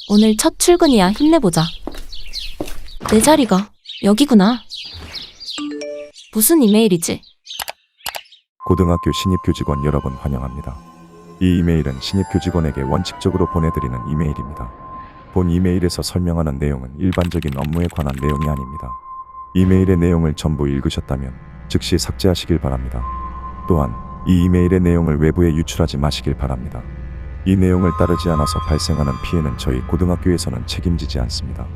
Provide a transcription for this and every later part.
오늘 첫 출근이야. 힘내보자. 내 자리가 여기구나. 무슨 이메일이지? 고등학교 신입교직원 여러분 환영합니다. 이 이메일은 신입교직원에게 원칙적으로 보내드리는 이메일입니다. 본 이메일에서 설명하는 내용은 일반적인 업무에 관한 내용이 아닙니다. 이메일의 내용을 전부 읽으셨다면 즉시 삭제하시길 바랍니다. 또한 이 이메일의 내용을 외부에 유출하지 마시길 바랍니다. 이 내용을 따르지 않아서 발생하는 피해는 저희 고등학교에서는 책임지지 않습니다.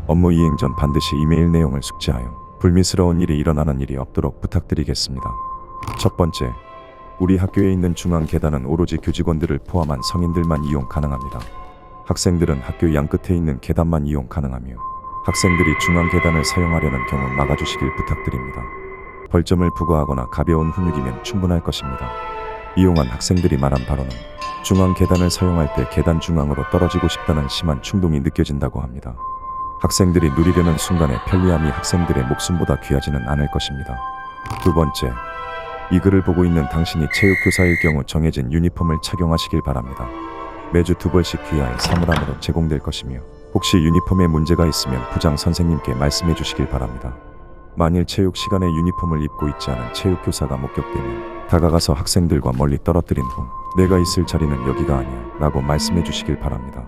업무 이행 전 반드시 이메일 내용을 숙지하여 불미스러운 일이 일어나는 일이 없도록 부탁드리겠습니다. 첫 번째, 우리 학교에 있는 중앙 계단은 오로지 교직원들을 포함한 성인들만 이용 가능합니다. 학생들은 학교 양끝에 있는 계단만 이용 가능하며 학생들이 중앙 계단을 사용하려는 경우 막아주시길 부탁드립니다. 벌점을 부과하거나 가벼운 훈육이면 충분할 것입니다. 이용한 학생들이 말한 바로는 중앙 계단을 사용할 때 계단 중앙으로 떨어지고 싶다는 심한 충동이 느껴진다고 합니다. 학생들이 누리려는 순간의 편리함이 학생들의 목숨보다 귀하지는 않을 것입니다. 두 번째, 이 글을 보고 있는 당신이 체육교사일 경우 정해진 유니폼을 착용하시길 바랍니다. 매주 2벌씩 귀하의 사물함으로 제공될 것이며 혹시 유니폼에 문제가 있으면 부장 선생님께 말씀해 주시길 바랍니다. 만일 체육 시간에 유니폼을 입고 있지 않은 체육교사가 목격되면 다가가서 학생들과 멀리 떨어뜨린 후 내가 있을 자리는 여기가 아니야 라고 말씀해 주시길 바랍니다.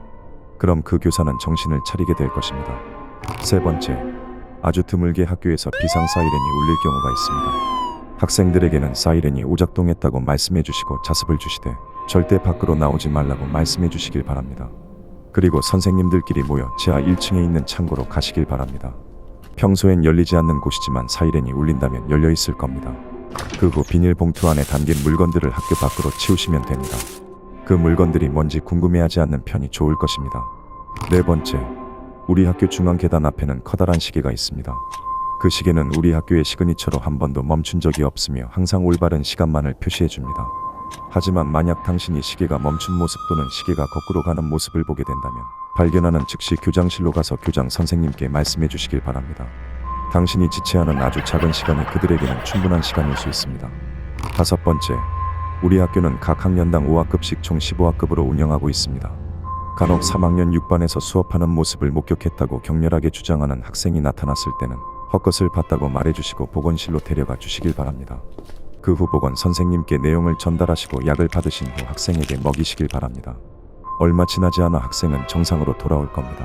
그럼 그 교사는 정신을 차리게 될 것입니다. 세 번째, 아주 드물게 학교에서 비상 사이렌이 울릴 경우가 있습니다. 학생들에게는 사이렌이 오작동했다고 말씀해 주시고 자습을 주시되 절대 밖으로 나오지 말라고 말씀해 주시길 바랍니다. 그리고 선생님들끼리 모여 지하 1층에 있는 창고로 가시길 바랍니다. 평소엔 열리지 않는 곳이지만 사이렌이 울린다면 열려 있을 겁니다. 그 후 비닐봉투 안에 담긴 물건들을 학교 밖으로 치우시면 됩니다. 그 물건들이 뭔지 궁금해하지 않는 편이 좋을 것입니다. 네 번째, 우리 학교 중앙 계단 앞에는 커다란 시계가 있습니다. 그 시계는 우리 학교의 시그니처로 한 번도 멈춘 적이 없으며 항상 올바른 시간만을 표시해 줍니다. 하지만 만약 당신이 시계가 멈춘 모습 또는 시계가 거꾸로 가는 모습을 보게 된다면 발견하는 즉시 교장실로 가서 교장 선생님께 말씀해 주시길 바랍니다. 당신이 지체하는 아주 작은 시간이 그들에게는 충분한 시간일 수 있습니다. 다섯 번째, 우리 학교는 각 학년당 5학급씩 총 15학급으로 운영하고 있습니다. 간혹 3학년 6반에서 수업하는 모습을 목격했다고 격렬하게 주장하는 학생이 나타났을 때는 헛것을 봤다고 말해주시고 보건실로 데려가 주시길 바랍니다. 그 후 보건 선생님께 내용을 전달하시고 약을 받으신 후 학생에게 먹이시길 바랍니다. 얼마 지나지 않아 학생은 정상으로 돌아올 겁니다.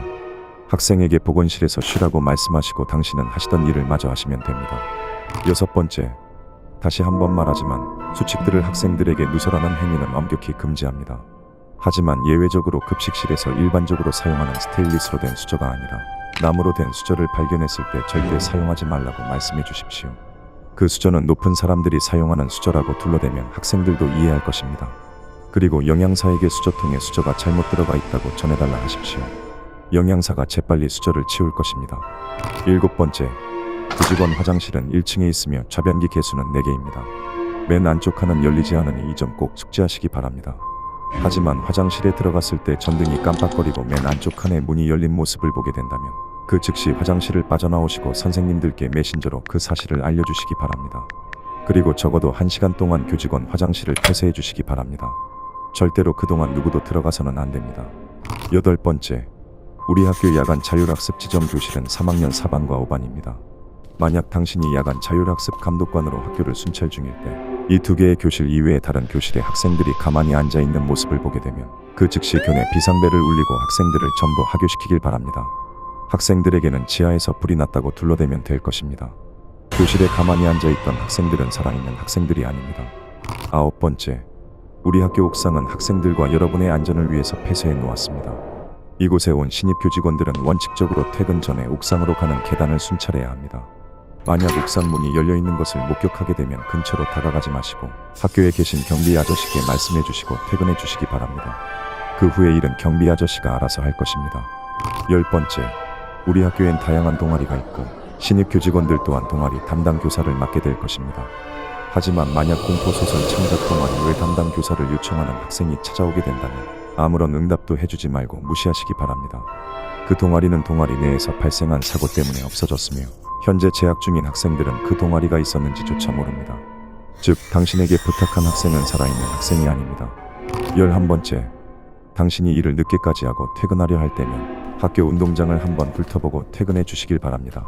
학생에게 보건실에서 쉬라고 말씀하시고 당신은 하시던 일을 마저 하시면 됩니다. 여섯 번째, 다시 한번 말하지만 수칙들을 학생들에게 누설하는 행위는 엄격히 금지합니다. 하지만 예외적으로 급식실에서 일반적으로 사용하는 스테인리스로 된 수저가 아니라 나무로 된 수저를 발견했을 때 절대 사용하지 말라고 말씀해 주십시오. 그 수저는 높은 사람들이 사용하는 수저라고 둘러대면 학생들도 이해할 것입니다. 그리고 영양사에게 수저통에 수저가 잘못 들어가 있다고 전해달라 하십시오. 영양사가 재빨리 수저를 치울 것입니다. 일곱 번째, 교직원 화장실은 1층에 있으며 좌변기 개수는 4개입니다. 맨 안쪽 칸은 열리지 않으니 이 점 꼭 숙지하시기 바랍니다. 하지만 화장실에 들어갔을 때 전등이 깜빡거리고 맨 안쪽 칸에 문이 열린 모습을 보게 된다면 그 즉시 화장실을 빠져나오시고 선생님들께 메신저로 그 사실을 알려주시기 바랍니다. 그리고 적어도 1시간 동안 교직원 화장실을 폐쇄해 주시기 바랍니다. 절대로 그동안 누구도 들어가서는 안 됩니다. 여덟 번째, 우리 학교 야간 자율학습 지점 교실은 3학년 4반과 5반입니다. 만약 당신이 야간 자율학습 감독관으로 학교를 순찰 중일 때 이 2개의 교실 이외의 다른 교실에 학생들이 가만히 앉아있는 모습을 보게 되면 그 즉시 교내 비상벨을 울리고 학생들을 전부 하교시키길 바랍니다. 학생들에게는 지하에서 불이 났다고 둘러대면 될 것입니다. 교실에 가만히 앉아있던 학생들은 살아있는 학생들이 아닙니다. 아홉 번째, 우리 학교 옥상은 학생들과 여러분의 안전을 위해서 폐쇄해 놓았습니다. 이곳에 온 신입교직원들은 원칙적으로 퇴근 전에 옥상으로 가는 계단을 순찰해야 합니다. 만약 옥상 문이 열려있는 것을 목격하게 되면 근처로 다가가지 마시고 학교에 계신 경비 아저씨께 말씀해 주시고 퇴근해 주시기 바랍니다. 그 후의 일은 경비 아저씨가 알아서 할 것입니다. 열 번째, 우리 학교엔 다양한 동아리가 있고 신입교직원들 또한 동아리 담당 교사를 맡게 될 것입니다. 하지만 만약 공포소설 창작 동아리 외 담당 교사를 요청하는 학생이 찾아오게 된다면 아무런 응답도 해주지 말고 무시하시기 바랍니다. 그 동아리는 동아리 내에서 발생한 사고 때문에 없어졌으며 현재 재학 중인 학생들은 그 동아리가 있었는지조차 모릅니다. 즉 당신에게 부탁한 학생은 살아있는 학생이 아닙니다. 11번째, 당신이 일을 늦게까지 하고 퇴근하려 할 때면 학교 운동장을 한번 훑어보고 퇴근해 주시길 바랍니다.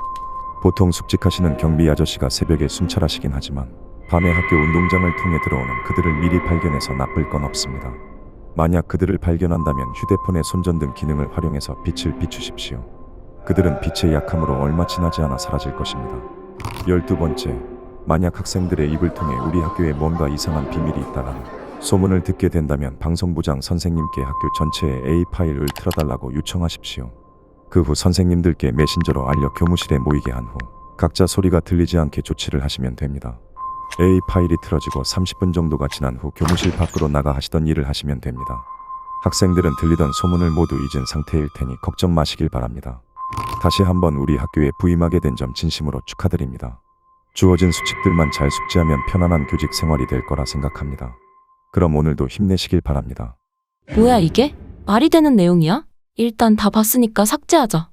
보통 숙직하시는 경비 아저씨가 새벽에 순찰하시긴 하지만 밤에 학교 운동장을 통해 들어오는 그들을 미리 발견해서 나쁠 건 없습니다. 만약 그들을 발견한다면 휴대폰의 손전등 기능을 활용해서 빛을 비추십시오. 그들은 빛의 약함으로 얼마 지나지 않아 사라질 것입니다. 12번째, 만약 학생들의 입을 통해 우리 학교에 뭔가 이상한 비밀이 있다라는 소문을 듣게 된다면 방송부장 선생님께 학교 전체에 A 파일을 틀어달라고 요청하십시오. 그 후 선생님들께 메신저로 알려 교무실에 모이게 한 후 각자 소리가 들리지 않게 조치를 하시면 됩니다. A 파일이 틀어지고 30분 정도가 지난 후 교무실 밖으로 나가 하시던 일을 하시면 됩니다. 학생들은 들리던 소문을 모두 잊은 상태일 테니 걱정 마시길 바랍니다. 다시 한번 우리 학교에 부임하게 된 점 진심으로 축하드립니다. 주어진 수칙들만 잘 숙지하면 편안한 교직 생활이 될 거라 생각합니다. 그럼 오늘도 힘내시길 바랍니다. 뭐야 이게? 말이 되는 내용이야? 일단 다 봤으니까 삭제하자.